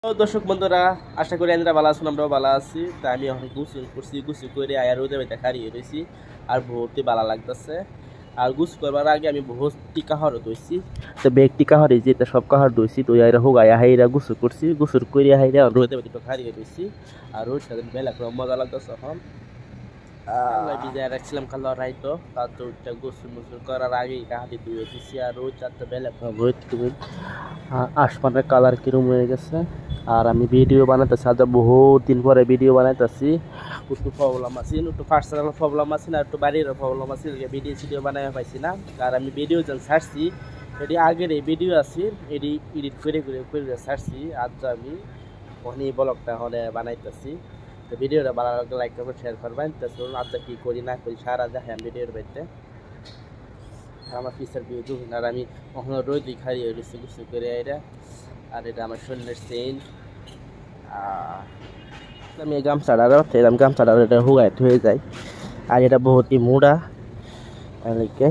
তো দর্শক বন্ধুরা, আশা করি আমরা ভালো আছেন, আমরাও ভালো আছি। তা আমি অনেক গুছু করে আয়া রোদে বাইতে হারিয়ে রয়েছি আর বহুতই ভালো লাগতেছে। আর গুছ করবার আগে আমি বহুত টিকা হরত হইছি, তো বেগ টিকা হরে যেটা সব কাহার দইছি তো আইরা হোক আয়া হাইরা গুছু করছি, গুছুর করে হাইরা রোদে বাইতে হারিয়ে রয়েছি। আর রোদ সাথে বেলা করে মজা লাগতেছে। এখন ভিজায় রাখছিলাম কালো রাইতো, তারপর গোসল মোসল করার আগে হাতে ধুয়ে দিছি। আর রোদ চারটা বেলা রোদ তুমি আসমানের কালার কিরম হয়ে গেছে। আর আমি ভিডিও বানাতেছি, আজ বহুত দিন পরে ভিডিও বানাইতেছি। একটু প্রবলেম আছে, একটু পার্সোনাল প্রবলেম আছে না, একটু বাড়ির প্রবলেম আছে, ভিডিও সিডিও বানাই পাইছি না। আর আমি ভিডিও যখন ছাড়ছি এটি আগের এই ভিডিও আছে, এটি এডিট করে করে করে ছাড়ছি। আজ আমি ওখানে ব্লগটা ওখানে বানাইতেছি। তো ভিডিওটা ভালো লাগলে লাইক করবেন, শেয়ার করবেন। তো চলুন আজ কী করি না করি সারা দেখেন ভিডিওর বাড়িতে আমার পিসের ভিউ দেখুন। আর আমি কখনো রোদই খাইয়ে রয়েছি গুছু করে এরা। আর এটা আমার শরীরের সেন্ট। আমি এই গামছাটা এরকম গামছাটা এটা হুগায় হয়ে যায়। আর এটা বহুতই মোড়া এলাকে।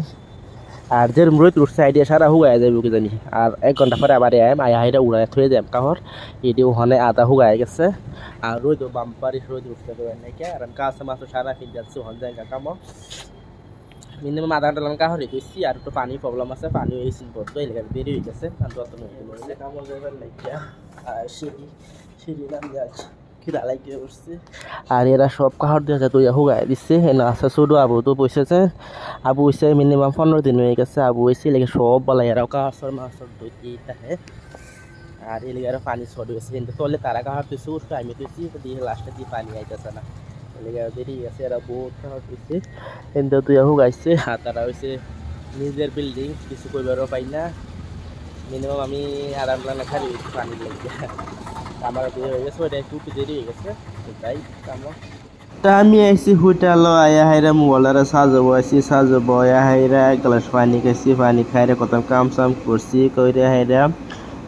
আর যে রোদ উঠছে আইডিয়া সারা হুগায় যাবে কি জানি। আর 1 ঘন্টা পরে আবার আয়া হাইটা উড়ায় থয়ে যায় কাহর এটি ওখানে আধা হুগায় গেছে। আর রোদ বাম্পারি রোদ উঠতে নাকি। আর আমি কাছে মাছ সারা ফিল যাচ্ছি ওখান জায়গা কামো মিনিমাম আধা ঘন্টা লাগা হরে দিচ্ছি। আর একটু পানি প্রবলেম আছে, পানি এসিন পড়তো এলাকা বেরিয়ে হয়ে গেছে। আর যত কামড় যাবার লাগিয়া আর সিঁড়ি সিঁড়ি নাম যাচ্ছে খিদা লাগিয়ে উঠছে। আর এরা সব কাহর দিয়ে তুই হুগাই দিচ্ছে না আছে ছোটো আবু তো বসেছে। আবু হয়েছে মিনিমাম 15 দিন হয়ে গেছে। আবু হয়েছে এলাকা সব বলা এরাও কাহার মাছর দুই থাকে। আর এলাকা আরও পানি ছড়ে গেছে, কিন্তু তলে তারা কাহার দিচ্ছে উঠতে আমি দিচ্ছি দিয়ে লাস্টে দিয়ে পানি আইতেছে না। বেরিয়ে গেছে এরা বহুত খারাপ হয়েছে, কিন্তু তুই হুগাইছে। আর তারা হয়েছে নিজের বিল্ডিং, কিছু করবারও পাই না। মিনিমাম আমি আরাম লাগলে খালি হয়েছি পানি লেগে। আমার বিয়ে হয়ে গেছে, ওইটা একটু দেরি হয়ে গেছে তাই আমার। তা আমি আইসি হোটেলও আয়া হাইরা মোবাইলরা সাজাবো আইসি সাজাবো আয়া হাইরা এক গ্লাস পানি খাইছি, পানি খাইরে কত কাম সাম করছি কইরে হাইরা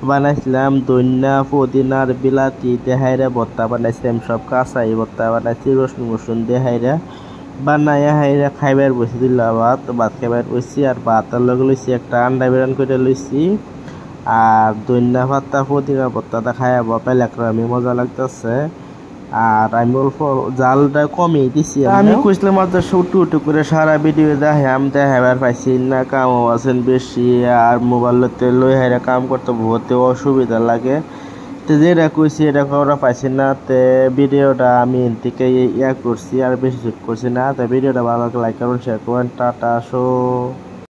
বানাইছিলাম দইনা পুদিনার বিলাতি দেহাইরা ভর্তা বানাইছিলাম, সব কাঁচাই ভর্তা বানাইছি রসুন মসুন দেহাইরা বানাইয়া হাইরা খাইবার বসে দিল ভাত ভাত খাইবার বসছি। আর ভাতের লগে লইছি একটা আন্ডা বিরান করে লইছি। আর দইনা পাতা পুদিনা ভর্তাটা খাইয়া পাইলে আমি মজা লাগতেছে। আর আমি অল্প জালটা কমিয়ে দিছি। আমি কইছিলাম মাত্র উটু উটু করে সারা ভিডিও দেখাম, দেখাবার পাইছি না, কামও আছেন বেশি। আর মোবাইলতে লই হাইরা কাম করতে বহুত অসুবিধা লাগে। তো যেটা কইছি এটা করা পাইছি না। তে ভিডিওটা আমি থেকে করছি আর বেশি শুট করছি না। তো ভিডিওটা ভালো লাগে লাইক করুন, শেয়ার করুন। Tata show.